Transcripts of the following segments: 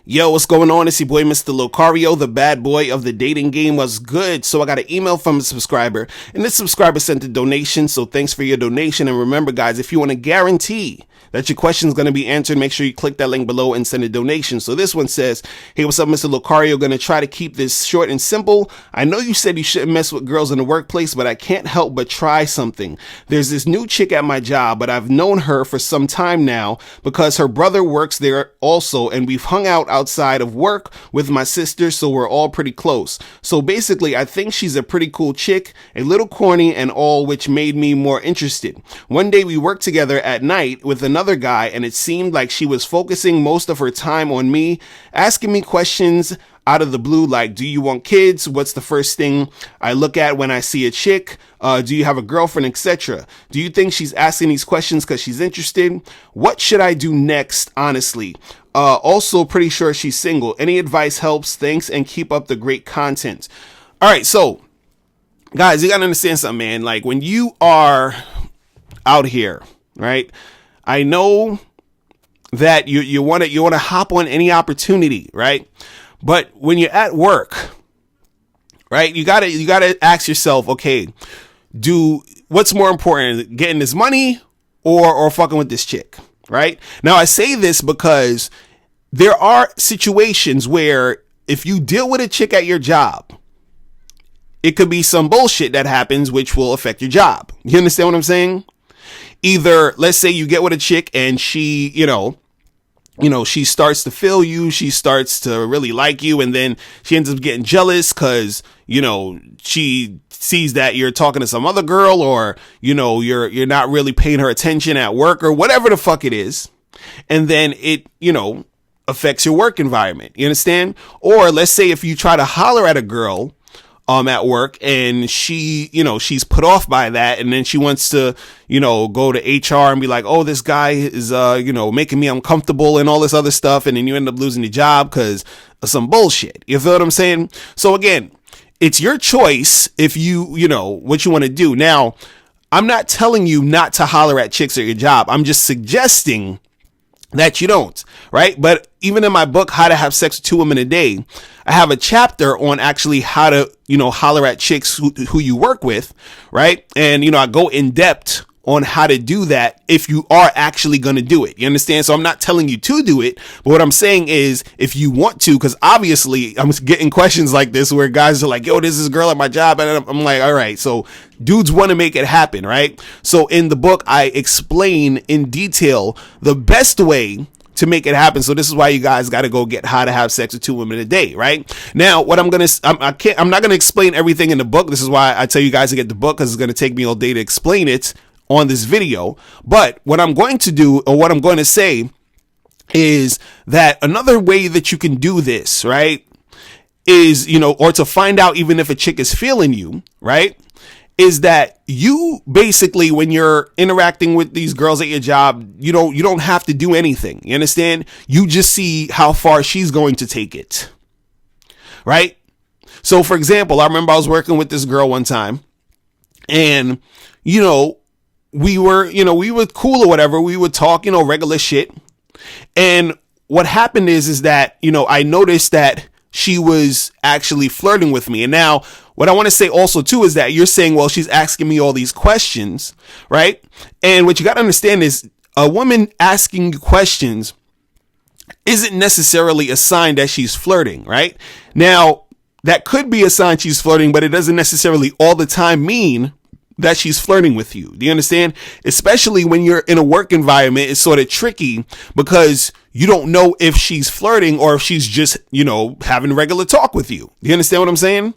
Yo, what's going on? It's your boy, Mr. Locario, the bad boy of the dating game. Was good. So I got an email from a subscriber, and this subscriber sent a donation. So thanks for your donation. And remember, guys, if you want to guarantee that your question is going to be answered, make sure you click that link below and send a donation. So this one says, hey, what's up, Mr. Locario? Going to try to keep this short and simple. I know you said you shouldn't mess with girls in the workplace, but I can't help but try something. There's this new chick at my job, but I've known her for some time now because her brother works there also, and we've hung out outside of work with my sister, so we're all pretty close. So basically, I think she's a pretty cool chick, a little corny and all, which made me more interested. One day we worked together at night with another guy, and it seemed like she was focusing most of her time on me, asking me questions out of the blue, like, do you want kids? What's the first thing I look at when I see a chick? Do you have a girlfriend, etc.? Do you think she's asking these questions because she's interested? What should I do next, honestly? Also pretty sure she's single. Any advice helps. Thanks, and keep up the great content. All right, so guys, you gotta understand something, man. Like, when you are out here, right? I know that you want to hop on any opportunity, right? But when you're at work, right, you gotta ask yourself, okay, what's more important, getting this money or fucking with this chick, right? Now, I say this because there are situations where if you deal with a chick at your job, it could be some bullshit that happens which will affect your job. You understand what I'm saying? Either, let's say you get with a chick and she, she starts to feel you, she starts to really like you, and then she ends up getting jealous because, she sees that you're talking to some other girl, or, you're not really paying her attention at work, or whatever the fuck it is. And then it, affects your work environment. You understand? Or let's say if you try to holler at a girl at work, and she, she's put off by that, and then she wants to, go to HR and be like, oh, this guy is, making me uncomfortable and all this other stuff, and then you end up losing your job because of some bullshit. You feel what I'm saying? So again, it's your choice if what you want to do. Now, I'm not telling you not to holler at chicks at your job. I'm just suggesting that you don't, right? But even in my book, How to Have Sex with 2 Women a Day, I have a chapter on actually how to, holler at chicks who you work with, right? And, I go in depth on how to do that if you are actually going to do it. You understand? So I'm not telling you to do it, but what I'm saying is if you want to, because obviously I'm getting questions like this where guys are like, yo, this is a girl at my job. And I'm like, all right, so dudes want to make it happen, right? So in the book, I explain in detail the best way to make it happen. So this is why you guys got to go get How to Have Sex with 2 Women a Day, right? Now, what I'm not going to explain everything in the book. This is why I tell you guys to get the book, because it's going to take me all day to explain it on this video. But what I'm going to do, or what I'm going to say, is that another way that you can do this, right, is, or to find out even if a chick is feeling you, right, is that you basically, when you're interacting with these girls at your job, you don't have to do anything. You understand? You just see how far she's going to take it, right? So for example, I remember I was working with this girl one time, and, we were cool or whatever. We would talk, regular shit. And what happened is that, I noticed that she was actually flirting with me. And now what I want to say also too is that you're saying, well, she's asking me all these questions, right? And what you got to understand is a woman asking you questions isn't necessarily a sign that she's flirting, right? Now, that could be a sign she's flirting, but it doesn't necessarily all the time mean that she's flirting with you. Do you understand? Especially when you're in a work environment, it's sort of tricky because you don't know if she's flirting or if she's just, having regular talk with you. Do you understand what I'm saying?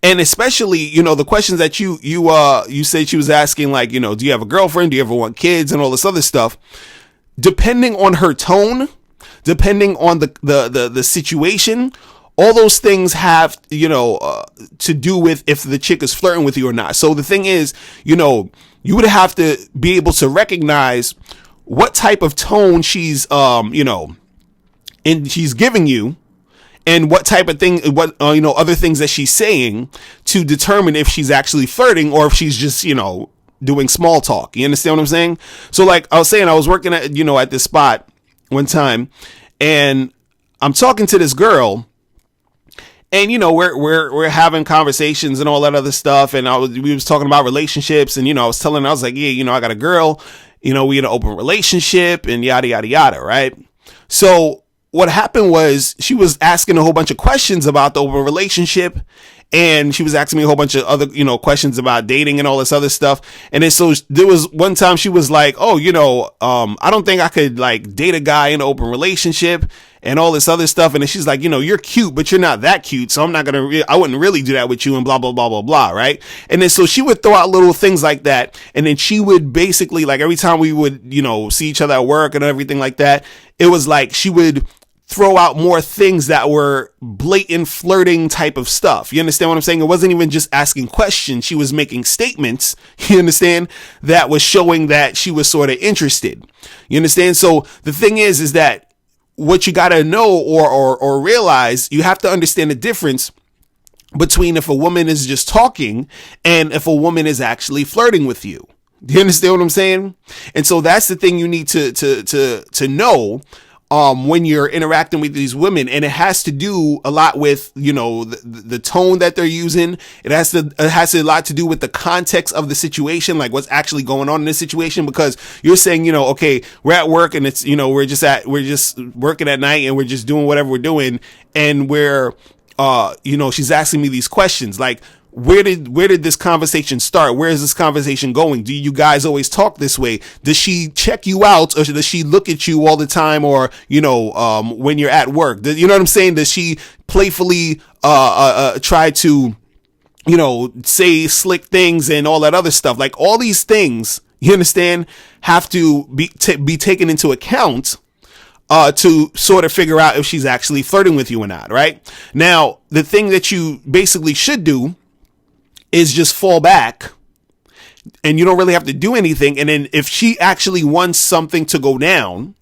And especially, the questions that you said she was asking, like, do you have a girlfriend? Do you ever want kids? And all this other stuff. Depending on her tone, depending on the situation, all those things have, to do with if the chick is flirting with you or not. So the thing is, you would have to be able to recognize what type of tone she's, and she's giving you, and what type of thing, other things that she's saying to determine if she's actually flirting or if she's just, doing small talk. You understand what I'm saying? So like I was saying, I was working at, at this spot one time, and I'm talking to this girl, and we're having conversations and all that other stuff, and we was talking about relationships, and I was telling her, I was like, yeah, I got a girl, we in an open relationship, and yada yada yada, right? So what happened was she was asking a whole bunch of questions about the open relationship, and she was asking me a whole bunch of other, questions about dating and all this other stuff. And then so there was one time she was like, oh, I don't think I could like date a guy in an open relationship and all this other stuff. And then she's like, you're cute, but you're not that cute. So I'm not going to, I wouldn't really do that with you and blah, blah, blah, blah, blah. Right. And then so she would throw out little things like that. And then she would basically, like, every time we would, see each other at work and everything like that, it was like she would throw out more things that were blatant flirting type of stuff. You understand what I'm saying? It wasn't even just asking questions. She was making statements, you understand, that was showing that she was sort of interested. You understand? So the thing is that what you got to know or realize, you have to understand the difference between if a woman is just talking and if a woman is actually flirting with you. Do you understand what I'm saying? And so that's the thing you need to know when you're interacting with these women. And it has to do a lot with, the tone that they're using. It has a lot to do with the context of the situation, like what's actually going on in this situation, because you're saying, okay, we're at work and it's, we're just working at night and we're just doing whatever we're doing. And we're, she's asking me these questions like, where did this conversation start? Where is this conversation going? Do you guys always talk this way? Does she check you out, or does she look at you all the time? Or, when you're at work, you know what I'm saying? Does she playfully, try to, say slick things and all that other stuff? Like all these things, you understand, have to be taken into account to sort of figure out if she's actually flirting with you or not, right? Now, the thing that you basically should do is just fall back, and you don't really have to do anything. And then if she actually wants something to go down,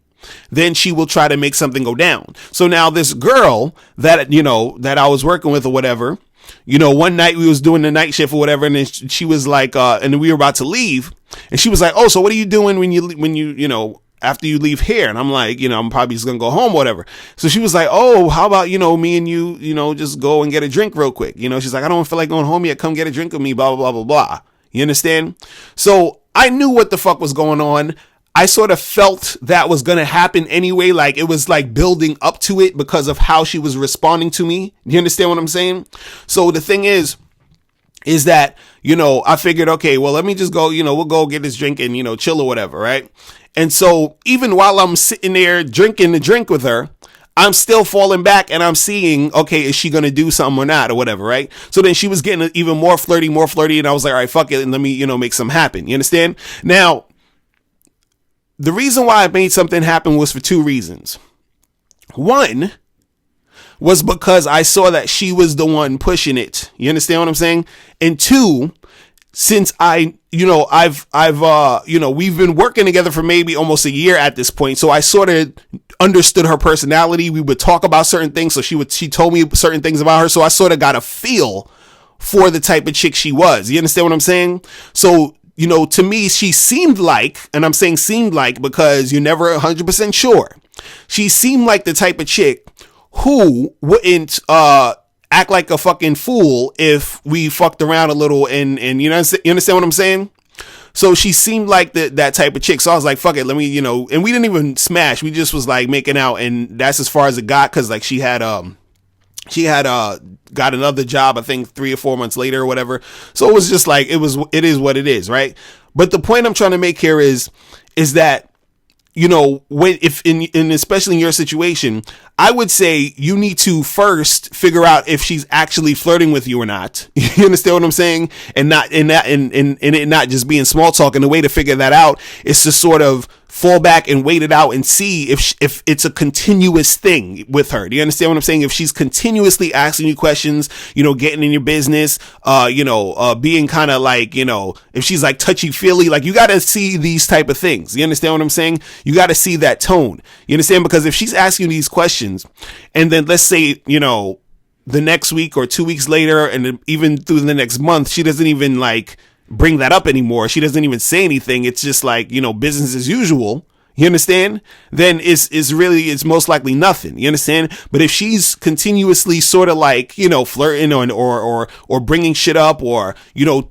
then she will try to make something go down. So now this girl that, that I was working with or whatever, one night we was doing the night shift or whatever, and then she was like, and we were about to leave, and she was like, oh, so what are you doing when you after you leave here? And I'm like, I'm probably just gonna go home, whatever. So she was like, oh, how about, me and you, just go and get a drink real quick. She's like, I don't feel like going home yet. Come get a drink with me, blah, blah, blah, blah, blah. You understand? So I knew what the fuck was going on. I sort of felt that was going to happen anyway. Like it was like building up to it because of how she was responding to me. You understand what I'm saying? So the thing is that, I figured, okay, well, let me just go, we'll go get this drink and, chill or whatever. Right. And so even while I'm sitting there drinking the drink with her, I'm still falling back and I'm seeing, okay, is she going to do something or not or whatever, right? So then she was getting even more flirty. And I was like, all right, fuck it. And let me, make something happen. You understand? Now, the reason why I made something happen was for two reasons. One was because I saw that she was the one pushing it. You understand what I'm saying? And two, since we've been working together for maybe almost a year at this point. So I sort of understood her personality. We would talk about certain things. So she told me certain things about her. So I sort of got a feel for the type of chick she was. You understand what I'm saying? So, to me, she seemed like, and I'm saying seemed like because you're never 100% sure. She seemed like the type of chick who wouldn't, act like a fucking fool if we fucked around a little and you understand what I'm saying? So she seemed like that type of chick. So I was like, fuck it, let me, and we didn't even smash. We just was like making out, and that's as far as it got, because like she had got another job, I think 3 or 4 months later or whatever. So it was just like, it is what it is, right? But the point I'm trying to make here is that, especially in your situation, I would say you need to first figure out if she's actually flirting with you or not. You understand what I'm saying? And it not just being small talk. And the way to figure that out is to sort of fall back and wait it out and see if it's a continuous thing with her. Do you understand what I'm saying? If she's continuously asking you questions, getting in your business, being kind of like, if she's like touchy feely, like you got to see these type of things. You understand what I'm saying? You got to see that tone. You understand? Because if she's asking these questions and then let's say, the next week or 2 weeks later, and even through the next month, she doesn't even like bring that up anymore. She doesn't even say anything. It's just like, business as usual. you understand? Then it's most likely nothing. You understand? But if she's continuously sort of like, flirting or bringing shit up, or,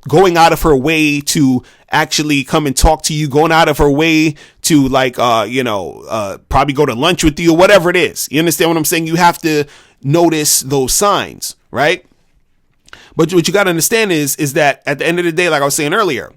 going out of her way to actually come and talk to you, going out of her way to like, probably go to lunch with you or whatever it is. You understand what I'm saying? You have to notice those signs, right? But what you got to understand is that at the end of the day, like I was saying earlier,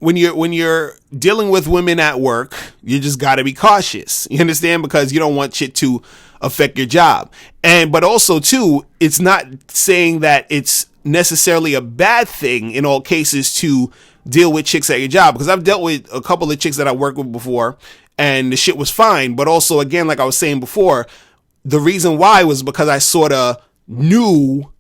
when you're dealing with women at work, you just got to be cautious. You understand? Because you don't want shit to affect your job. But also too, it's not saying that it's necessarily a bad thing in all cases to deal with chicks at your job, because I've dealt with a couple of chicks that I worked with before and the shit was fine. But also, again, like I was saying before, the reason why was because I sort of knew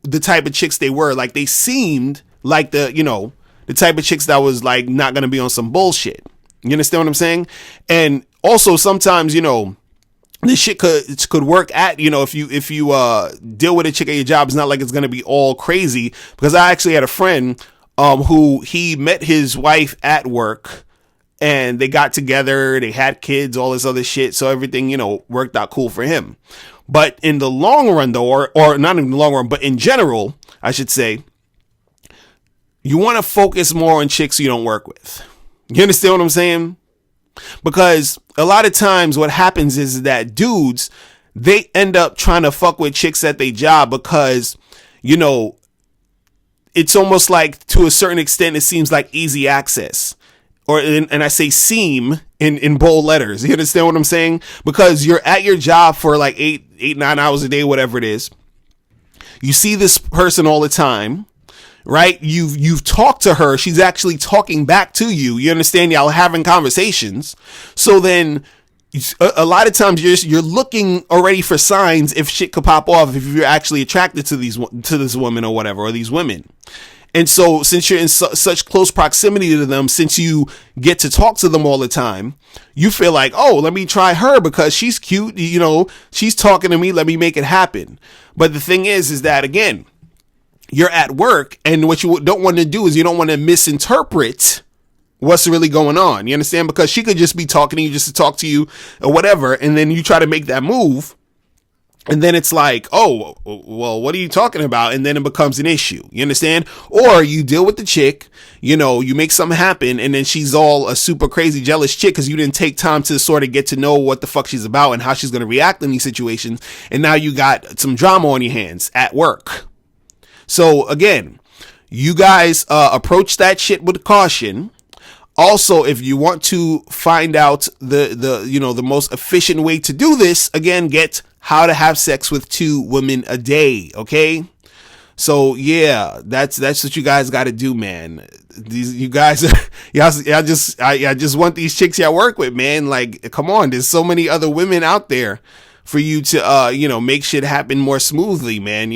the type of chicks they were. Like, they seemed like the type of chicks that was like not going to be on some bullshit. You understand what I'm saying? And also sometimes, this shit could work at, if you deal with a chick at your job, it's not like it's going to be all crazy. Because I actually had a friend who he met his wife at work, and they got together, they had kids, all this other shit. So everything, worked out cool for him. But in the long run though, or not in the long run, but in general, I should say, you want to focus more on chicks you don't work with. You understand what I'm saying? Because a lot of times what happens is that dudes, they end up trying to fuck with chicks at their job because, it's almost like, to a certain extent, it seems like easy access. And I say seem in bold letters. You understand what I'm saying? Because you're at your job for like 9 hours a day, whatever it is. You see this person all the time. Right? You've talked to her. She's actually talking back to you. You understand? Y'all having conversations. So then a lot of times you're looking already for signs if shit could pop off, if you're actually attracted to this woman or whatever, or these women. And so since you're in such close proximity to them, since you get to talk to them all the time, you feel like, oh, let me try her because she's cute. She's talking to me. Let me make it happen. But the thing is that, again, you're at work, and what you don't want to do is you don't want to misinterpret what's really going on. You understand? Because she could just be talking to you just to talk to you or whatever. And then you try to make that move. And then it's like, oh, well, what are you talking about? And then it becomes an issue. You understand? Or you deal with the chick, you make something happen, and then she's all a super crazy jealous chick because you didn't take time to sort of get to know what the fuck she's about and how she's going to react in these situations. And now you got some drama on your hands at work. So again, you guys approach that shit with caution. Also, if you want to find out the most efficient way to do this, again, get How to Have Sex with 2 Women a Day. Okay. So yeah, that's what you guys got to do, man. You guys, I just want these chicks I work with, man. Like, come on, there's so many other women out there for you to, make shit happen more smoothly, man.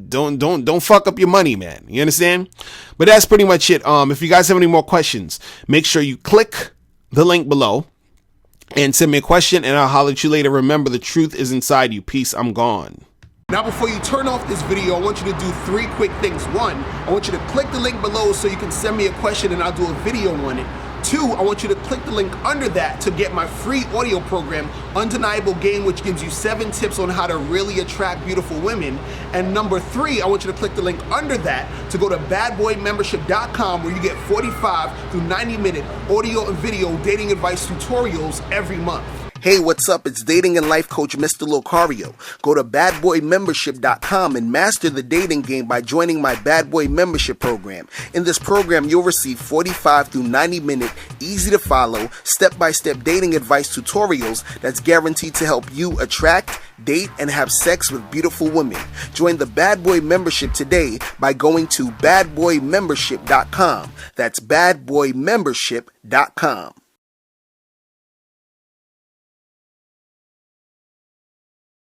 Don't fuck up your money, man. You understand? But that's pretty much it. If you guys have any more questions, make sure you click the link below and send me a question, and I'll holler at you later. Remember, the truth is inside you. Peace. I'm gone. Now, before you turn off this video, I want you to do 3 quick things. 1, I want you to click the link below so you can send me a question and I'll do a video on it. 2, I want you to click the link under that to get my free audio program, Undeniable Game, which gives you 7 tips on how to really attract beautiful women. And number 3, I want you to click the link under that to go to badboymembership.com, where you get 45 through 90-minute audio and video dating advice tutorials every month. Hey, what's up? It's dating and life coach Mr. Locario. Go to badboymembership.com and master the dating game by joining my Bad Boy Membership program. In this program, you'll receive 45 through 90-minute, easy to follow, step-by-step dating advice tutorials that's guaranteed to help you attract, date, and have sex with beautiful women. Join the Bad Boy Membership today by going to badboymembership.com. That's badboymembership.com.